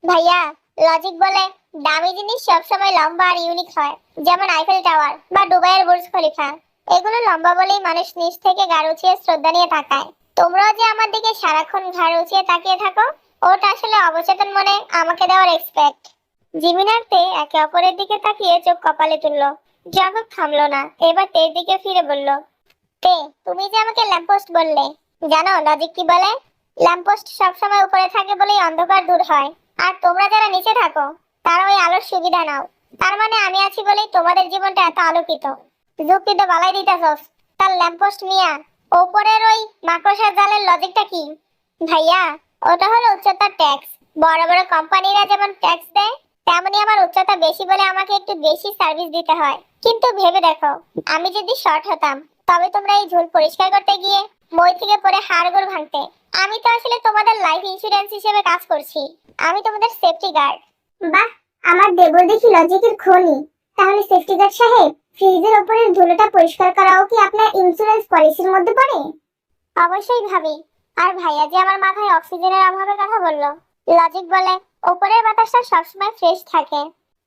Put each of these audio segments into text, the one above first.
ভাইয়া, লজিক বলে দামি জিনিস সবসময় লম্বা আর ইউনিক হয়। যেমন আইফেল টাওয়ার বা দুবাইয়ের বুর্জ খলিফা। এগুলো লম্বা বলেই মানুষ নিচ থেকে ঘাড় উঁচিয়ে শ্রদ্ধা নিয়ে তাকায়। তোমরাও যে আমার দিকে সারাক্ষণ ঘাড় উঁচিয়ে তাকিয়ে থাকো, ওটা আসলে অবচেতন মনে আমাকে দেওয়ার এক্সপেক্ট। জিমিনারতে একে অপরের দিকে তাকিয়ে চোখ কপালে তুললো। জাগক থামলো না, এবার তের দিকে ফিরে বলল, তে, তুমি যে আমাকে ল্যাম্পপোস্ট বললে, জানো লজিক কি বলে? ল্যাম্পপোস্ট সবসময় উপরে থাকে বলেই অন্ধকার দূর হয়, আর তোমরা যারা নিচে থাকো তারা ওই আলোর সুবিধা নাও। তার মানে আমি আছি বলেই তোমাদের জীবনটা এত আলোকিত। যুক্তি তো বালাই দিতেছস। তার ল্যাম্পপোস্ট নিয়া ওপরের ওই মাকড়সার জালের লজিকটা কি? ভাইয়া, ওটা হলো উচ্চতার ট্যাক্স। বড় বড় কোম্পানিরা যেমন ট্যাক্স দেয়, তেমনি আমার উচ্চতা বেশি বলে আমাকে একটু বেশি সার্ভিস দিতে হয়। কিন্তু ভেবে দেখো, আমি যদি শর্ট হতাম, তবে তোমরা এই ঝুল পরিষ্কার করতে গিয়ে মই থেকে পরে হাড়গোড় ভাঙতে। আমি তো আসলে তোমাদের লাইফ ইন্স্যুরেন্স হিসেবে কাজ করছি। আমি তোমাদের সেফটি গার্ড। বাহ, আমার দেবর দেখি লজিকের খনি। তাহলে সেফটি গার্ড সাহেব, ফ্রিজের উপরের ধুলোটা পরিষ্কার করাও কি আপনার ইন্স্যুরেন্স পলিসির মধ্যে পড়ে? অবশ্যই ভাবি। আর ভাইয়া যে আমার মাথায় অক্সিজেনের অভাবের কথা বলল, লজিক বলে উপরের বাতাসটা সবসময় ফ্রেশ থাকে।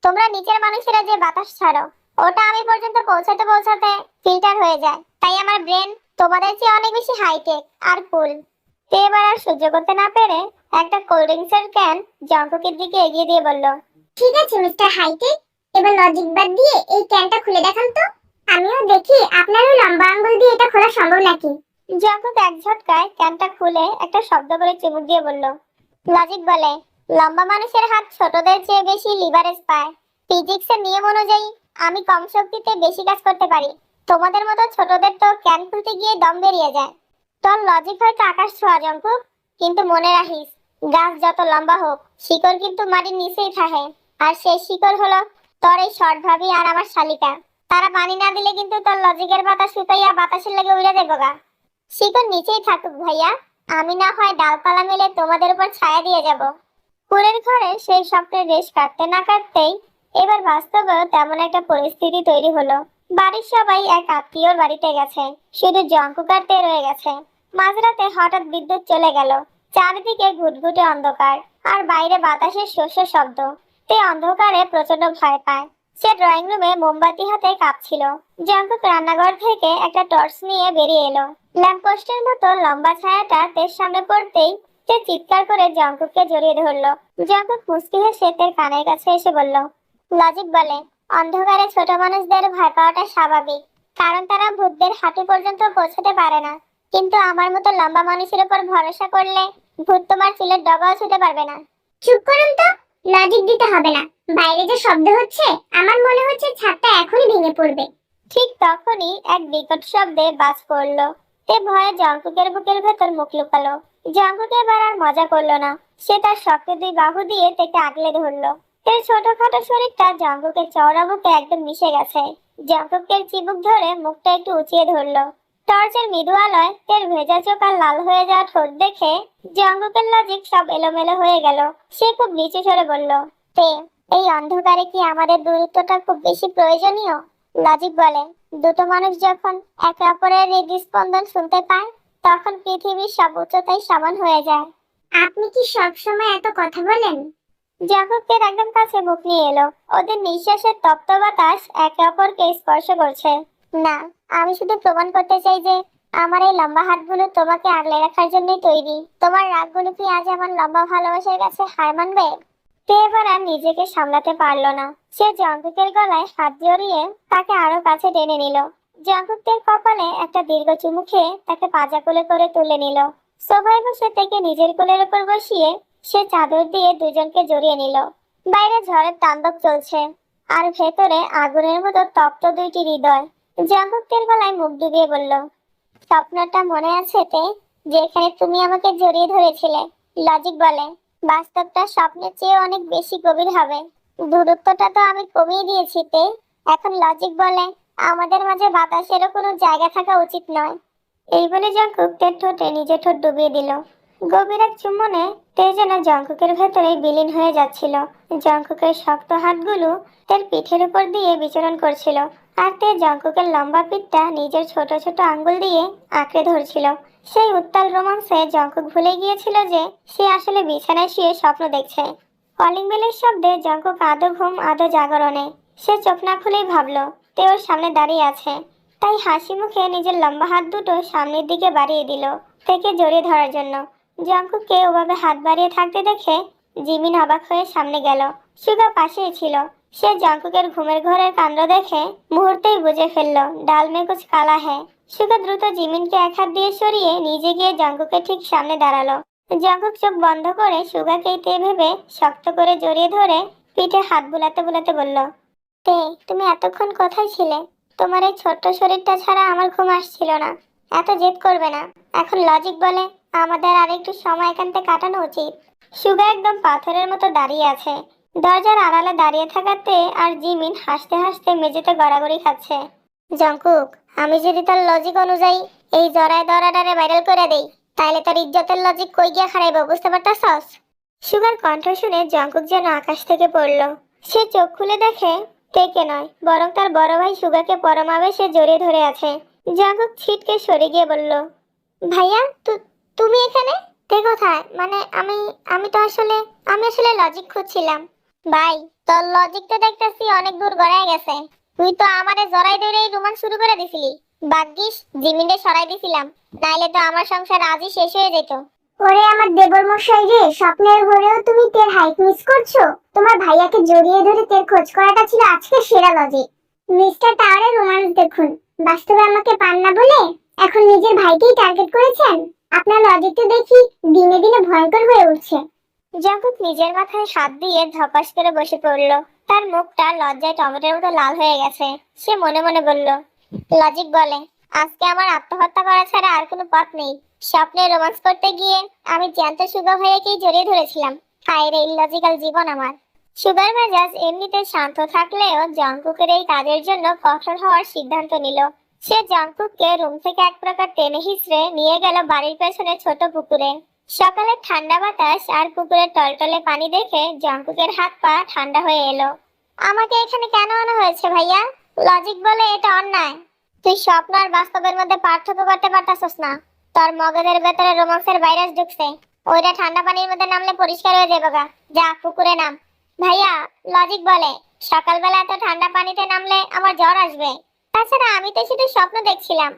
তোমরা নিচের মানুষেরা যে বাতাস ছাড়ো, ওটা আমি পর্যন্ত পৌঁছাতে পৌঁছাতে ফিল্টার হয়ে যায়। তাই আমার ব্রেন তোমাদের চেয়ে অনেক বেশি হাইটেক আর কুল। তে এবার আর সহ্য করতে না পেরে একটা কোল্ড ড্রিঙ্কসের ক্যান জঙ্কুকের দিকে এগিয়ে দিয়ে বলল, ঠিক আছে মিস্টার হাইটেক, এবার লজিক বাদ দিয়ে এই ক্যানটা খুলে দেখান তো। আমিও দেখি আপনার ওই লম্বা আঙ্গুল দিয়ে এটা খোলা সম্ভব নাকি। জঙ্কুক এক ঝটকায় ক্যানটা খুলে একটা শব্দ করে চিমুক দিয়ে বলল, লজিক বলে লম্বা মানুষের হাত ছোটদের চেয়ে বেশি লিভারেজ পায়। ফিজিক্সের নিয়ম অনুযায়ী আমি কম শক্তিতে বেশি কাজ করতে পারি। তোমাদের মতো ছোটদের তো ক্যান খুলতে গিয়ে দম বেরিয়ে যায়। তোর লজিক হয়তো আকাশ ছোঁয়া জঙ্কুক, কিন্তু মনে রাখিস, গাছ যত লম্বা হোক, শিকড় কিন্তু মাটির নিচেই থাকে। আর সেই শিকড় হলো তোর এই শর্ট ভাবি আর আমার শালিকা। তারা পানি না দিলে কিন্তু তোর লজিকের পাতা শুকাইয়া বাতাসের লেগে উড়ে যাবে গা। শিকড় নিচেই থাকুক ভাইয়া, আমি না হয় ডালপালা মেলে তোমাদের উপর ছায়া দিয়ে যাব। ফুলের ঘরে সেই স্বপ্নের রেশ কাটতে না কাটতেই এবার বাস্তবেও তেমন একটা পরিস্থিতি তৈরি হলো। বাড়ির সবাই এক আত্মীয়র বাড়িতে গেছে, শুধু জঙ্কুকারতে রয়ে গেছে। মাঝরাতে হঠাৎ বিদ্যুৎ চলে গেল। চারিদিকে ঘুটঘুটে অন্ধকার, আর বাইরে বাতাসের শস্য শব্দ। তে অন্ধকারে প্রচন্ড ভয় পায়। সে ড্রয়িং রুমে মোমবাতি হাতে কাঁপছিল। জঙ্কুক রান্নাঘর থেকে একটা টর্চ নিয়ে বেরিয়ে এলো। ল্যাম্পপোস্টের মতো লম্বা ছায়াটা তের সামনে পড়তেই সে চিৎকার করে জঙ্কুককে জড়িয়ে ধরলো। জঙ্কুক মুচকি হেসে তের কানের কাছে এসে বলল, লজিক বলে অন্ধকারে ছোট মানুষদের ভয় পাওয়াটা স্বাভাবিক, কারণ তারা ভূতদের হাঁটু পর্যন্ত পৌঁছাতে পারে না। কিন্তু আমার মতো লম্বা মানুষের উপর ভরসা করলে ভূত তোমার চুলের ডগাও ছুঁতে পারবে না। চুপ করুন তো, লজিক দিতে হবে না। বাইরে যে শব্দ হচ্ছে, আমার মনে হচ্ছে ছাদটা এখনই ভেঙে পড়বে। ঠিক তখনই এক বিকট শব্দে বাজ পড়লো। তে ভয়ে জঙ্কুকের বুকের ভেতর মুখ লুকালো। জঙ্কুক এবার আর মজা করলো না। সে তার শক্ত দুই বাহু দিয়ে তাকে আগলে ধরলো। এর ছোটখাটো শরীরটা জঙ্কুকের চওড়া বুকে একদম মিশে গেছে। জঙ্কুকের চিবুক ধরে মুখটা একটু উঁচিয়ে ধরলো। টর্চের মৃদু আলোয় তের ভেজা চোখ আর লাল হয়ে যাওয়া ঠোঁট দেখে জঙ্কুকের লজিক সব এলোমেলো হয়ে গেল। সে খুব নিচু স্বরে বলল, তে, এই অন্ধকারে কি আমাদের দূরত্বটা খুব বেশি প্রয়োজনীয়? লজিক বলে দুটো মানুষ যখন একে অপরের হৃদস্পন্দন শুনতে পায়, তখন পৃথিবীর সব উচ্চতাই সমান হয়ে যায়। আপনি কি সব সময় এত কথা বলেন? জাগরুকের একদম কাছে মুখ নিয়ে এলো। ওদের নিঃশ্বাসের তপ্ত বাতাস একে অপরকে স্পর্শ করছে। না, আমি শুধু প্রমাণ করতে চাই যে আমার এই লম্বা হাতগুলো তোমাকে আগলে রাখার জন্যই তৈরি। তোমার রাগগুলো কি আজ আমার লম্বা ভালোবাসার কাছে হার মানবে? তে এবার আর নিজেকে সামলাতে পারলো না। সে জঙ্কুকের গলায় হাত জড়িয়ে তাকে আরো কাছে টেনে নিল। জঙ্কুকের কপালে একটা দীর্ঘ চুমু খেয়ে তাকে পাজা কোলে করে তুলে নিল। সোফায় বসে থেকে নিজের কোলের উপর বসিয়ে সে চাদর দিয়ে দুজনকে জড়িয়ে নিল। বাইরে ঝড়ের তাণ্ডব চলছে, আর ভেতরে আগুনের মতো তপ্ত দুইটি হৃদয়। জঙ্কুকের গলায় মুখ ডুবিয়ে বলল, স্বপ্নটা মনে আছে তে, যেখানে তুমি আমাকে জড়িয়ে ধরেছিলে? লজিক বলে বাস্তবটা স্বপ্নের চেয়ে অনেক বেশি গভীর হবে। দূরত্বটা তো আমি কমিয়ে দিয়েছি তে। এখন লজিক বলে আমাদের মাঝে বাতাসেরও কোনো জায়গা থাকা উচিত নয়। এই বলে জঙ্কুক তের ঠোঁটে নিজের ঠোঁট ডুবিয়ে দিল। গভীর এক চুম্বনে তে যেন জঙ্কুকের ভেতরে বিলীন হয়ে যাচ্ছিল। জঙ্কুকের শক্ত হাতগুলো তের পিঠের উপর দিয়ে বিচরণ করছিল, আর তে জঙ্কুকের লম্বা পিঠটা নিজের ছোট ছোট আঙ্গুল দিয়ে আঁকড়ে ধরছিল। সেই উত্তাল রোমান্সে জঙ্কুক ভুলে গিয়েছিল যে সে আসলে বিছানায় শুয়ে স্বপ্ন দেখছে। কলিং বেলের শব্দে জঙ্কুক আদো ঘুম আদো জাগরণে। সে চোখ না খুলেই ভাবলো তে ওর সামনে দাঁড়িয়ে আছে, তাই হাসি মুখে নিজের লম্বা হাত দুটো সামনের দিকে বাড়িয়ে দিল তেকে জড়িয়ে ধরার জন্য। জঙ্কুককে ওভাবে হাত বাড়িয়ে থাকতে দেখে জিমিন অবাক হয়ে সামনে গেল। সুগা পাশেই ছিল। সে জঙ্কুকের ঘুমের ঘোরের কাণ্ড দেখে মুহূর্তেই বুঝে ফেললো ডাল মে কুছ কালা হ্যায়। সুগা দ্রুত জিমিনকে এক হাত দিয়ে সরিয়ে নিজে গিয়ে জঙ্কুকের ঠিক সামনে দাঁড়ালো। জঙ্কুক চোখ বন্ধ করে সুগাকেই তে ভেবে শক্ত করে জড়িয়ে ধরে পিঠে হাত বুলাতে বুলাতে বলল, তে তুমি এতক্ষণ কোথায় ছিলে? তোমার এই ছোট্ট শরীরটা ছাড়া আমার ঘুম আসছিল না। এত জেদ করবে না। এখন লজিক বলে আমাদের আর একটু সময় এখানতে কাটানো উচিত। সুগা একদম পাথরের মতো দাঁড়িয়ে আছে। দরজার আড়ালে দাঁড়িয়ে থাকাতে আর জিমিন হাসতে হাসতে মেঝেতে গড়াগড়ি খাচ্ছে। জঙ্কুক, আমি যদি তোর লজিক অনুযায়ী এই জড়ায় দরাডারে ভাইরাল করে দেই, তাইলে তোর ইজ্জতের লজিক কই গিয়া খারাইব বুঝতে পারতাছস? সুগার কণ্ঠ শুনে জঙ্কুক যেন আকাশ থেকে পড়ল। সে চোখ খুলে দেখে তেকে নয়, বরং তার বড় ভাই সুগাকে পরমাবেশে জড়িয়ে ধরে আছে। জঙ্কুক ছিটকে সরে গিয়ে বলল, ভাইয়া তুমি এখানে? তে কোথায়? মানে আমি আমি তো আসলে আমি আসলে লজিক খুঁজছিলাম। ভাই, তোর লজিক তো দেখতেছি অনেক দূর গড়ায় গেছে। তুই তো আমারে জড়াই ধরে রোমান শুরু করে দিছিলি। ভাগ্যিস জিমিনে সরাই দিছিলাম, নাইলে তো আমার সংসার আজই শেষ হয়ে যেত। ওরে আমার দেবর মশাই রে, স্বপ্নের ঘরেও তুমি তের হাইট মিস করছো? তোমার ভাইয়াকে জড়িয়ে ধরে তের খোঁজ করাটা ছিল আজকে সেরা লজিক। মিস্টার টাওয়ারের রোমান্স দেখুন, বাস্তবে আমাকে পান না বলে এখন নিজের ভাইকেই টার্গেট করেছেন। আপনার লজিকটা দেখি দিনে দিনে ভয়ঙ্কর হয়ে উঠছে। জঙ্কুক নিজের মাথায় হাত দিয়ে ধপাস করে বসে পড়ল। তার মুখটা লজ্জায় টমেটোর মতো লাল হয়ে গেছে। সে মনে মনে বলল, লজিক বলে আজকে আমার আত্মহত্যা করা ছাড়া আর কোনো পথ নেই। স্বপ্নে রোমান্স করতে গিয়ে আমি জ্যান্ত সুগা ভাইয়াকেই জড়িয়ে ধরেছিলাম। হায় রে ইললজিক্যাল জীবন আমার। সুগার মেজাজ এমনিতে শান্ত থাকলেও জঙ্কুকের এই কাজের জন্য কঠোর হওয়ার সিদ্ধান্ত নিল। সে জঙ্কুককে রুম থেকে এক প্রকার টেনে হিঁচড়ে নিয়ে গেল বাড়ির পেছনে ছোট পুকুরে। সকালে ঠান্ডা বাতাস আর পুকুরের টলটলে পানি দেখে জঙ্কুকের হাত পা ঠান্ডা হয়ে এলো। আমাকে এখানে কেন আনা হয়েছে ভাইয়া? লজিক বলে এটা অন্যায়। তুই স্বপ্ন আর বাস্তবের মধ্যে পার্থক্য করতে পারতাছস না। তোর মগজের ভেতরে রোমান্সের ভাইরাস ঢুকছে। ওইটা ঠান্ডা পানির মধ্যে নামলে পরিষ্কার হয়ে যাবে গা। যা পুকুরে নাম। ভাইয়া, লজিক বলে সকালবেলা এত ঠান্ডা পানিতে নামলে আমার জ্বর আসবে। তাছাড়া আমি তো শুধু স্বপ্ন দেখছিলাম।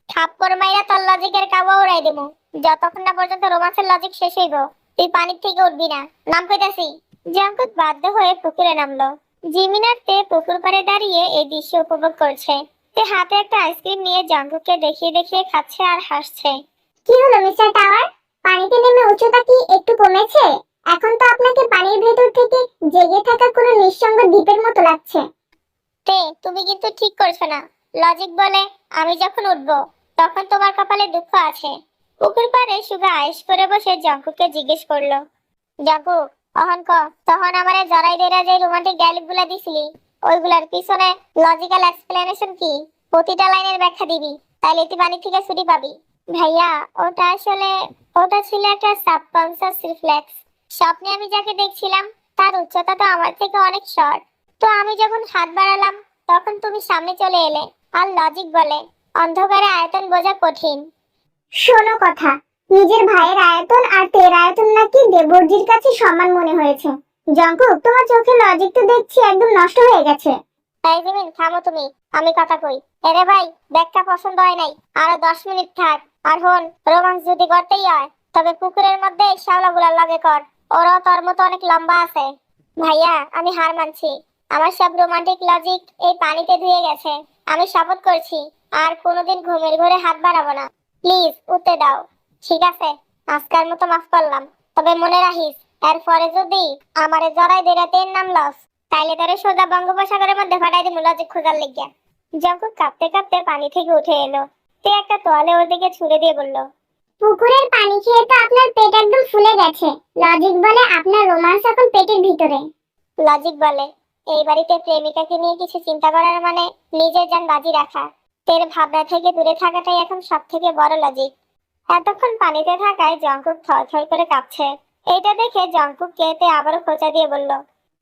থাপ্পড় মাইরা তোর লজিকের কাবা উড়াই দেবো। যতক্ষণ না পর্যন্ত রোমান্সের লজিক শেষ হইব, তুই পানির থেকে উঠবি না। নাম কইতাছি। জঙ্কুক বাধ্য হয়ে পুকুরে নামলো। জিমিনার তে পুকুর পাড়ে দাঁড়িয়ে এই দৃশ্য উপভোগ করছে। তে হাতে একটা আইসক্রিম নিয়ে জঙ্কুককে দেখিয়ে দেখিয়ে খাচ্ছে আর হাসছে। কি হলো মিস্টার টাওয়ার, পানিতে নেমে উচ্চতা কি একটু কমেছে? এখন তো আপনাকে পানির ভেতর থেকে জেগে থাকা কোনো নিঃসঙ্গ দ্বীপের মতো লাগছে। তে তুমি কিন্তু ঠিক করছো না। লজিক বলে আমি যখন উঠবো তখন তোমার কপালে দুঃখ আছে। পুকুর পাড়ে সুগা আয়েশ করে বসে জঙ্কুককে জিজ্ঞেস করলো, জঙ্কুক অহন ক তখন আমারে জড়াই দেরা যে রোমান্টিক ডায়লগ গুলা দিছিলি, ওইগুলার পিছনে লজিক্যাল এক্সপ্লেনেশন কি? প্রতিটা লাইনের ব্যাখ্যা দিবি, তাইলে তুই পানি থেকে ছুটি পাবি। ভাইয়া, ওটা ছিল একটা সাবকনসিয়াস রিফ্লেক্স। স্বপ্নে আমি যাকে দেখছিলাম তার উচ্চতা তো আমার থেকে অনেক শর্ট। তো আমি যখন হাত বাড়ালাম তখন তুমি সামনে চলে এলে। আর লজিক বলে অন্ধকারে আয়তন বোঝা কঠিন। শোনো কথা, নিজের ভাইয়ের আয়তন আর তের আয়তন নাকি দেবর্জির কাছে সমান মনে হয়েছে। জঙ্কুক, তোমার চোখে লজিক তো দেখছি একদম নষ্ট হয়ে গেছে। তাই জিমিন, থামো তুমি, আমি কথা কই। এরে ভাই, ব্যাগটা পছন্দ হয় নাই, আরো 10 মিনিট থাক। আর হন, রোমান্স যদি করতেই হয় তবে পুকুরের মধ্যে শ্যাওলাগুলার লগে কর। ওরাও তোর মতো অনেক লম্বা আছে। ভাইয়া, আমি হার মানছি। আমার সব রোমান্টিক লজিক এই পানিতে ধুয়ে গেছে। আমি শপথ করছি আর কোনোদিন ঘুমের ঘরে হাত বাড়াবো না। প্লিজ উঠতে দাও। ঠিক আছে, আজকের মতো মাফ করলাম। তবে মনে রাখিস, এরপরে যদি আমারে জড়াই দেরা তের নাম লস, তাইলে তারে সোজা বঙ্গোপসাগরের মধ্যে ফাটাই দিমু লজিক খোঁজার লিগিয়া। জঙ্কুক কাঁপতে কাঁপতে পানি থেকে উঠে এলো। তে একটা তোয়ালে ওর দিকে ছুঁড়ে দিয়ে বলল, পুকুরের পানি খেয়ে তো আপনার পেট একদম ফুলে গেছে। লজিক বলে আপনার রোমান্স এখন পেটের ভিতরে। লজিক বলে এই বাড়িতে প্রেমিকাকে নিয়ে কিছু চিন্তা করার মানে নিজের জান বাজি রাখা। তের ভাবনা থেকে দূরে থাকাটাই এখন সব থেকে বড় লজিক। এতক্ষণ পানিতে থাকায় জঙ্কুক থরথর করে কাঁপছে। এইটা দেখে জঙ্কুক তে আবারও খোঁচা দিয়ে বলল,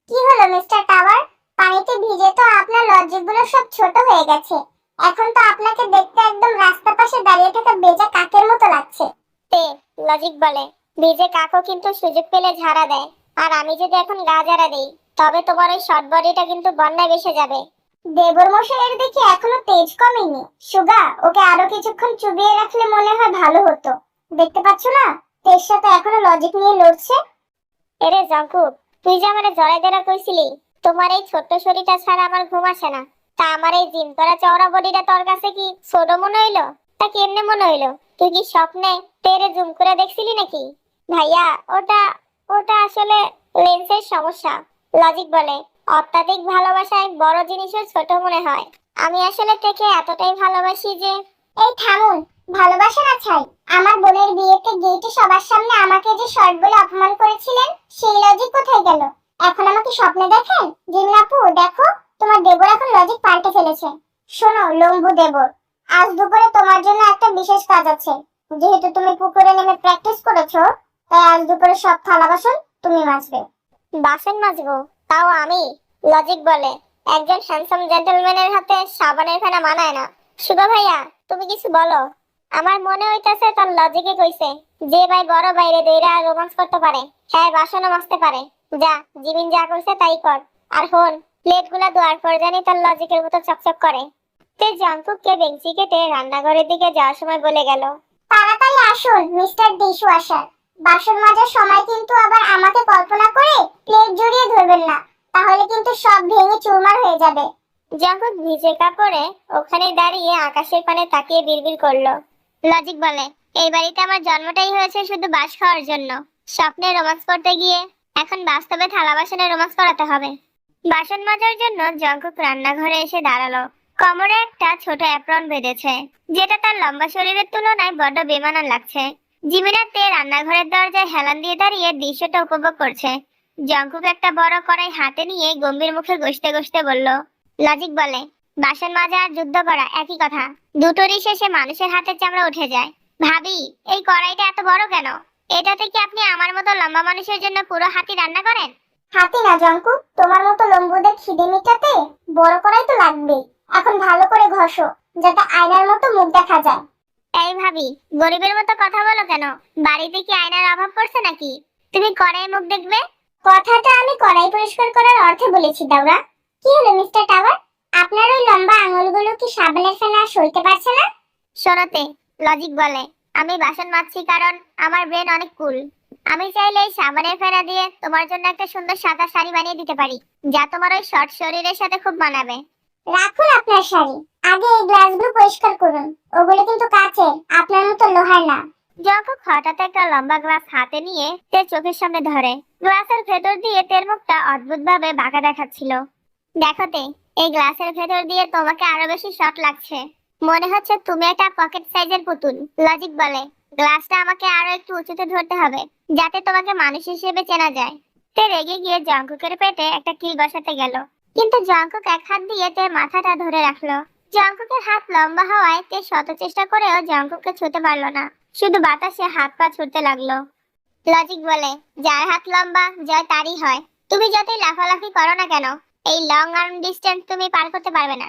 কি হলো মিস্টার টাওয়ার, পানিতে ভিজে তো আপনার লজিকগুলো সব ছোট হয়ে গেছে। এখন তো আপনাকে দেখতে একদম রাস্তার পাশে দাঁড়িয়ে থাকা বেজা কাকের মতো লাগছে। তে লজিক বলে ভিজে কাকও কিন্তু সুযোগ পেলে ঝাড়া দেয়। আর আমি যদি এখন গা ঝাড়া দিই তবে তোমার ওই শর্ট বডিটা কিন্তু বন্যায় ভেসে যাবে। দেবর মশাইয়ের দেখি এখনো তেজ কমেনি। সুগা, ওকে আরো কিছুক্ষণ চুবিয়ে রাখলে মনে হয় ভালো হতো। দেখতে পাচ্ছ না, তেজটা তো এখনো লজিক নিয়ে লড়ছে। এরে জাঙ্কুক, তুই যে আমারে জড়াই ধরা কইছিলি তোমার এই ছোট্ট শরীরটা ছাড়া আমার ঘুম আসে না, তা আমার এই জিম করা চওড়া বডিটা তোর কাছে কি ছোট মনে হইলো? তা কেমনে মনে হইলো? তুই কি স্বপ্নে তেরে জুম করে দেখছিলি নাকি? ভাইয়া, ওটা ওটা আসলে লেন্সের সমস্যা। লজিক বলে অত্যাধিক ভালোবাসায় বড় জিনিসও ছোট মনে হয়। আমি আসলে তোকে এতটাই ভালোবাসি যে। এই থামুন, ভালোবাসা না ছাই। আমার বোনের বিয়েতে গেটে সবার সামনে আমাকে যে শর্ট বলে অপমান করেছিলেন, সেই লজিক কোথায় গেল? এখন আমাকে স্বপ্নে দেখেন? জিমিন আপু দেখো, তোমার দেবর এখন লজিক পাল্টে ফেলেছে। শোনো লম্বু দেবর, আজ দুপুরে তোমার জন্য একটা বিশেষ কাজ আছে। যেহেতু তুমি পুকুরে নেমে প্র্যাকটিস করেছো, তাই আজ দুপুরে সব থালা বাসন তুমি মাজবে। বাসন মাজবো? তাও আমি? লজিক বলে একজন হ্যান্ডসাম জেন্টলম্যানের হাতে সাবানের ফেনা মানায় না। শুভ ভাইয়া, তুমি কিছু বলো। আমার মনে হইতাছে তার লজিকে কইছে যে ভাই বড় বাইরে দেইরা রোমান্স করতে পারে, হ্যাঁ বাসনও মাজতে পারে। যা, জিমিন যা কইছে তাই কর। আর হন, প্লেটগুলা ধোয়ার পর জানি তার লজিকের মতো চকচক করে। তে জাঙ্কুককে বেঞ্চি কেটে রান্নাঘরের দিকে যাওয়ার সময় বলে গেল, তাড়াতাড়ি আসুন মিস্টার ডিশওয়াশার। বাসন মাজার সময় কিন্তু আবার আমাকে কল্পনা করে প্লেট জড়িয়ে ধরবেন না, তাহলে কিন্তু সব ভেঙে চুরমার হয়ে যাবে। জাঙ্কুক ভিজে কাপড়ে ওখানে দাঁড়িয়ে আকাশের পানে তাকিয়ে বিড়বিড় করলো। লজিক বলে এই বাড়িতে আমার জন্মটাই হয়েছে শুধু বাস খাওয়ার জন্য। স্বপ্নে রোমান্স করতে গিয়ে এখন বাস্তবে থালা বাসনে রোমান্স করাতে হবে। বাসন মাজার জন্য জাঙ্কুক রান্নাঘরে এসে দাঁড়ালো। কোমরে একটা ছোট অ্যাপ্রন বেঁধেছে, যেটা তার লম্বা শরীরের তুলনায় বড্ড বেমানান লাগছে। জিমিনাতে রান্নাঘরের দরজায় হেলান দিয়ে দাঁড়িয়ে দৃশ্যটা উপভোগ করছে। জাঙ্কুক একটা বড় কড়াই হাতে নিয়ে গম্ভীর মুখে গসতে গসতে বলল, লজিক বলে বাসন মাজা আর যুদ্ধ করা একই কথা, দুটোরই শেষে মানুষের হাতের চামড়া উঠে যায়। ভাবি, এই কড়াইটা এত বড় কেন? এটাতে কি আপনি আমার মতো লম্বা মানুষের জন্য পুরো হাতি রান্না করেন? হাতি না জঙ্কু, তোমার মতো লম্বুদের খিদে মিটাতে বড় করাই তো লাগবেই। এখন ভালো করে ঘষো, যাতে আয়নার মতো মুখ দেখা যায়। এই ভাবি, গরিবের মতো কথা বলো কেন? বাড়িতে কি আয়নার অভাব পড়ছে নাকি? তুমি কড়াই মুখ দেখবে? কথাটা আমি কড়াই পরিষ্কার করার অর্থে বলেছি দাওরা। কি হলো মিস্টার টাওয়ার, আপনার ওই লম্বা আঙুলগুলো কি সাবানের ফেনা সইতে পারছে না? শোনাতে, লজিক বলে আমি বাসন মাজছি কারণ আমার ব্রেন অনেক কুল। আমি চাইলে এই সাবানের ফেনা দিয়ে তোমার জন্য একটা সুন্দর সাদা শাড়ি বানিয়ে দিতে পারি, যা তোমার ওই শর্ট শরীরের সাথে খুব মানাবে। রাখুন আপনার শাড়ি, আগে এই গ্লাসগুলো পরিষ্কার করুন। ওগুলো কিন্তু কাচের, আপনার মতো লোহার না। যখন হঠাৎ একটা লম্বা গ্লাস হাতে নিয়ে তের চোখের সামনে ধরে, গ্লাসের ভেতর দিয়ে তের মুখটা অদ্ভুতভাবে বাঁকা দেখাচ্ছিল। দেখোতে, এই গ্লাসের ভেতর দিয়ে তোমাকে আরো বেশি শর্ট লাগছে। মনে হচ্ছে তুমি একটা পকেট সাইজের পুতুল। লজিক বলে গ্লাসটা আমাকে আরো একটু উঁচুতে ধরতে হবে, যাতে তোমাকে মানুষ হিসেবে চেনা যায়। তে রেগে গিয়ে জাঙ্কুকের পেটে একটা কিল বসাতে গেল, কিন্তু জাঙ্কুক এক হাত দিয়ে তের মাথাটা ধরে রাখলো। জাঙ্কুকের হাত লম্বা হওয়ায় তে শত চেষ্টা করেও জাঙ্কুককে ছুঁতে পারলো না, শুধু বাতাসে হাত পা ছুটতে লাগলো। লজিক বলে যার হাত লম্বা জয় তারই হয়। তুমি যতই লাফালাফি করো না কেন, এই লং আর্ম ডিস্টেন্স তুমি পার করতে পারবে না।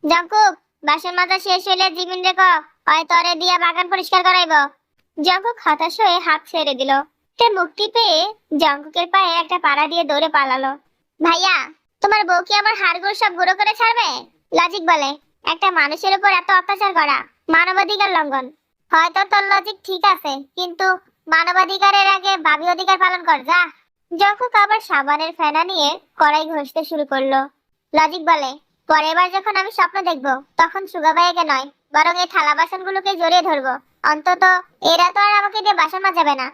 জাঙ্কুক, বাসন মাজা শেষ হইলে জিমিন রেখো, হয় তরে দিয়া বাগান পরিষ্কার করাইবো। জাঙ্কুক হতাশ হয়ে হাত ছেড়ে দিল। তে মুক্তি পেয়ে জাঙ্কুকের পায়ে একটা পাড়া দিয়ে দৌড়ে পালালো। ভাইয়া, তোমার বউ কি আমার হাড়গোড় সব গুঁড়ো করে ছাড়বে? লজিক বলে একটা মানুষের উপর এত অত্যাচার করা মানবাধিকার লঙ্ঘন। হয়তো তোর লজিক ঠিক আছে, কিন্তু মানবাধিকারের আগে ভাবি অধিকার পালন কর যা। জাঙ্কুক আবার সাবানের ফেনা নিয়ে কড়াই ঘষতে শুরু করলো। লজিক বলে পরের বার যখন আমি স্বপ্ন দেখবো তখন সুগাবাইকে নয়, বরং এই থালা বাসনগুলোকে জড়িয়ে ধরবো। অন্তত এরা তো আর আমাকে দিয়ে বাসন মাজাবে না।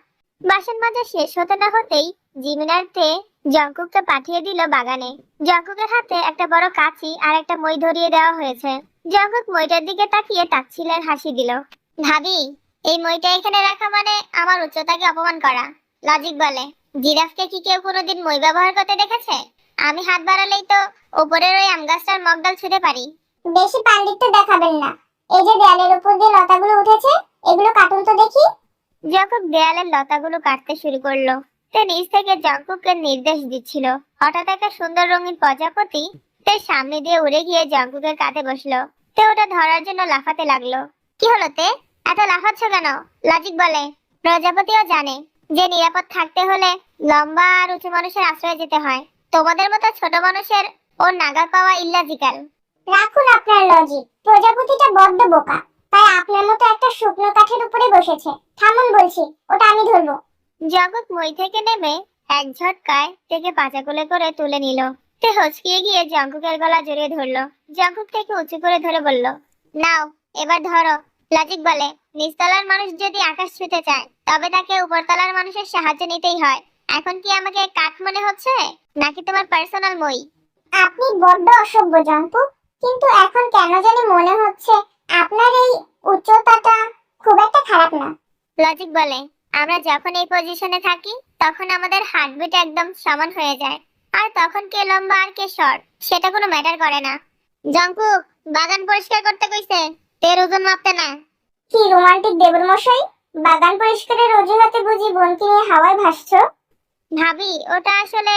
বাসন মাজা শেষ হতে না হতেই জিমিনার তে জাঙ্কুককে পাঠিয়ে দিল বাগানে। জাঙ্কুকের হাতে একটা বড় কাঁচি আর একটা মই ধরিয়ে দেওয়া হয়েছে। জাঙ্কুক মইটার দিকে তাকিয়ে তাচ্ছিলের হাসি দিল। ভাবি, এই মইটা এখানে রাখা মানে আমার উচ্চতাকে অপমান করা। লজিক বলে জিরাফকে কি কেউ কোনোদিন মই ব্যবহার করতে দেখেছে? আমি হাত বাড়ালেই তো উপরের ওই আম গাছটার মগডাল ছুঁতে পারি। বেশি পাণ্ডিত্য দেখাবেন না। এই যে দেয়ালের উপর দিয়ে লতাগুলো উঠেছে, এগুলো কাটুন তো দেখি। জাঙ্কুক দেয়ালের লতাগুলো কাটতে শুরু করলো। তে নিচ থেকে জাঙ্কুককে নির্দেশ দিচ্ছিল। হঠাৎ একটা সুন্দর রঙিন প্রজাপতি তে সামনে দিয়ে উড়ে গিয়ে জাঙ্কুকের কাঁধে বসলো। তে ওটা ধরার জন্য লাফাতে লাগলো। কি হলো তে, এত লাফাচ্ছ কেন? লজিক বলে প্রজাপতিও জানে যে নিরাপদ থাকতে হলে লম্বা আর উঁচু মানুষের আশ্রয়ে যেতে হয়। তোমাদের মতো ছোট মানুষের ও নাগাল পাওয়া ইল্লজিক্যাল। রাখুন আপনার লজিক, প্রজাপতিটা বড্ড বোকা, তাই আপনার মতো একটা শুকনো কাঠের উপরে বসেছে। থামুন বলছি, ওটা আমি ধরবো। জগৎ মই থেকে নেমে এক ঝটকায় থেকে পাঁচা কোলে করে তুলে নিল। তে হচকিয়ে গিয়ে জঙ্কুকের গলা জড়িয়ে ধরলো। জঙ্কুক থেকে উঁচু করে ধরে বলল, নাও এবার ধরো। লজিক বলে, নিচতলার মানুষ যদি আকাশ ছুঁতে চায় তবে তাকে উপরতলার মানুষের সাহায্য নিতেই হয়। এখন কি আমাকে কাঠ মনে হচ্ছে নাকি তোমার পার্সোনাল মই? আপনি বড্ড অসভ্য জঙ্কু, কিন্তু এখন কেন জানি মনে হচ্ছে আপনার এই উচ্চতাটা খুব একটা খারাপ না। লজিক বলে, আমরা যখন এই পজিশনে থাকি তখন আমাদের হার্টবিট একদম সমান হয়ে যায়। আর তখন কে লম্বা আর কে শর্ট সেটা কোনো ম্যাটার করে না। জঙ্কুক, বাগান পরিষ্কার করতে কইছে, তের ওজন মাপতে না। কি রোমান্টিক দেবর মশাই, বাগান পরিষ্কারের অজুহাতে বুঝি বোনকে নিয়ে হাওয়ায় ভাসছো? ভাবি, ওটা আসলে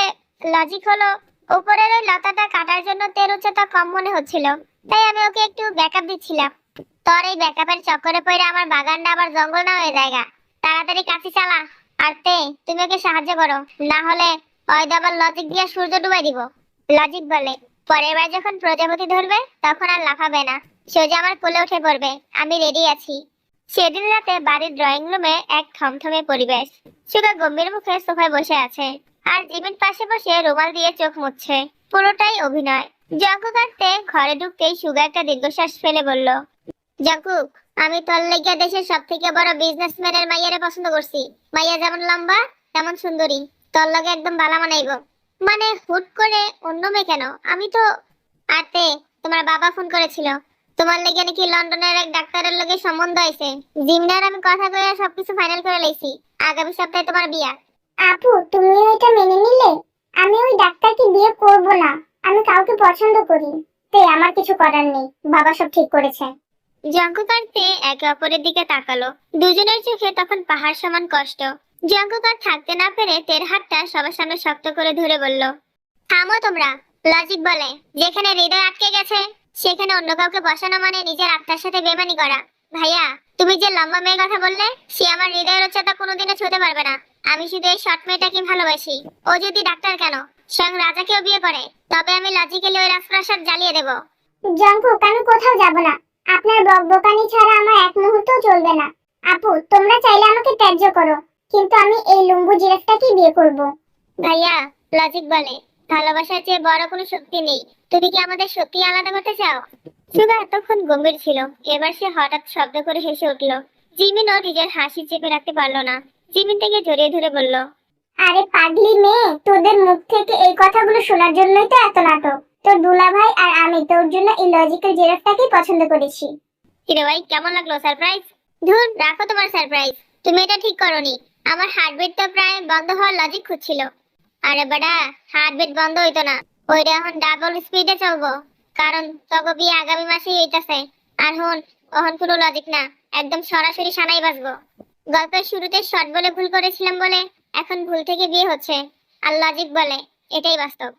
লজিক হলো, উপরের ওই লতাটা কাটার জন্য তের উচ্চতা কম মনে হচ্ছিল, তাই আমি ওকে একটু ব্যাকআপ দিচ্ছিলাম। তোর এই ব্যাকআপের চক্করে পড়ে আমার বাগানটা আবার জঙ্গল না হয়ে যায়। তাড়াতাড়ি কাছে চালা। আর তে, তুমি ওকে সাহায্য করো, না হলে ওই ডাবল লজিক দিয়ে সূর্য ডুবাই দিব। লজিক বলে, পরের বার যখন প্রজাপতি ধরবে তখন আর লাফাবে না, সোজা আমার কোলে উঠে পড়বে। আমি রেডি আছি। সেদিন রাতে বাড়ির ড্রয়িং রুমে এক থমথমে পরিবেশ। সুগা গম্ভীর মুখে সোফায় বসে আছে আর জিমিন পাশে বসে রুমাল দিয়ে চোখ মুছছে। পুরোটাই অভিনয়। জঙ্কুক কাটতে ঘরে ঢুকতেই সুগা একটা দীর্ঘশ্বাস ফেলে বলল, জঙ্কুক, আমি তোর লেগে দেশের সব থেকে বড় বিজনেসম্যানের মাইয়ারে পছন্দ করছি। মাইয়া যেমন লম্বা তেমন সুন্দরী, তোর লগে একদম বালা মানাইব। মানে হুট করে অন্য মেয়ে কেন? আমি তো আতে, তোমার বাবা ফোন করেছিল, তোমার লেগে নাকি লন্ডনের এক ডাক্তারের লগে সম্বন্ধ হয়েছে। জিমনার আমি কথা কয়ে সবকিছু ফাইনাল করে লাইছি। আগামী সপ্তাহে তোমার বিয়া। আপু, তুমি এটা মেনে নিলে? আমি ওই ডাক্তারকে বিয়ে করব না, আমি কাউকে পছন্দ করি। তাই আমার কিছু করার নেই, বাবা সব ঠিক করেছে। জঙ্কুক আর তে একে অপরের দিকে তাকালো। দুজনের চোখে তখন পাহাড় সমান কষ্ট। জঙ্কুক আর থাকতে না পেরে তের হাতটা সবার সামনে শক্ত করে ধরে বলল, থামো তোমরা। লজিক বলে, যেখানে হৃদয় আটকে গেছে সেখানে অন্য কাউকে বসানো মানে নিজের আত্মার সাথে বেমানি করা। ভাইয়া, তুমি যে লম্বা মেয়ের কথা বললে সে আমার হৃদয়ের উচ্চতা কোনোদিনও ছুঁতে পারবে না। আমি শুধু এই শর্ট মেয়েটাকে ভালোবাসি। ও যদি ডাক্তার কেন, স্বয়ং রাজাকেও বিয়ে করে, তবে আমি লজিক্যালি ওই রাজপ্রাসাদ জ্বালিয়ে দেবো। জঙ্কুক, আমি কোথাও যাব না। আপনার বকবকানি ছাড়া আমার এক মুহূর্তও চলবে না। আপু, তোমরা চাইলে আমাকে ত্যায্য করো, কিন্তু আমি এই লম্বু জিরাফটাকেই বিয়ে করব। ভাইয়া, লজিক বলে, ভালোবাসার চেয়ে বড় কোনো শক্তি নেই। তুমি কি আমাদের শক্তি আলাদা করতে চাও? সুগা এতক্ষণ গম্ভীর ছিল, এবার সে হঠাৎ শব্দ করে হেসে উঠল। জিমিনও নিজের হাসি চেপে রাখতে পারলো না। জিমিন থেকে জড়িয়ে ধরে বলল, আরে পাগলি মেয়ে, তোদের মুখ থেকে এই কথাগুলো শোনার জন্যই তো এত নাটক। তোর দুলাভাই আর আমি তোর জন্য এই লজিক্যাল জিরাফটাকেই পছন্দ করেছি। কিরে ভাই, কেমন লাগলো সারপ্রাইজ? ধুর, রাখো তোমার সারপ্রাইজ। তুমি এটা ঠিক করোনি। আমার হার্টবিট তো প্রায় বন্ধ হওয়ার লজিক খুঁজছিল। আরে বেটা, হার্টবিট বন্ধ হইতো না, ওইটা এখন ডাবল স্পিডে চলবো। কারণ তবে বিয়ে আগামী মাসেই হইতাছে। আর হুন, ওহন কোনো লজিক না, একদম সরাসরি সানাই বাজবো। গল্পের শুরুতে শর্ট বলে ভুল করেছিলাম বলে এখন ভুল থেকে বিয়ে হচ্ছে। আর লজিক বলে, এটাই বাস্তব।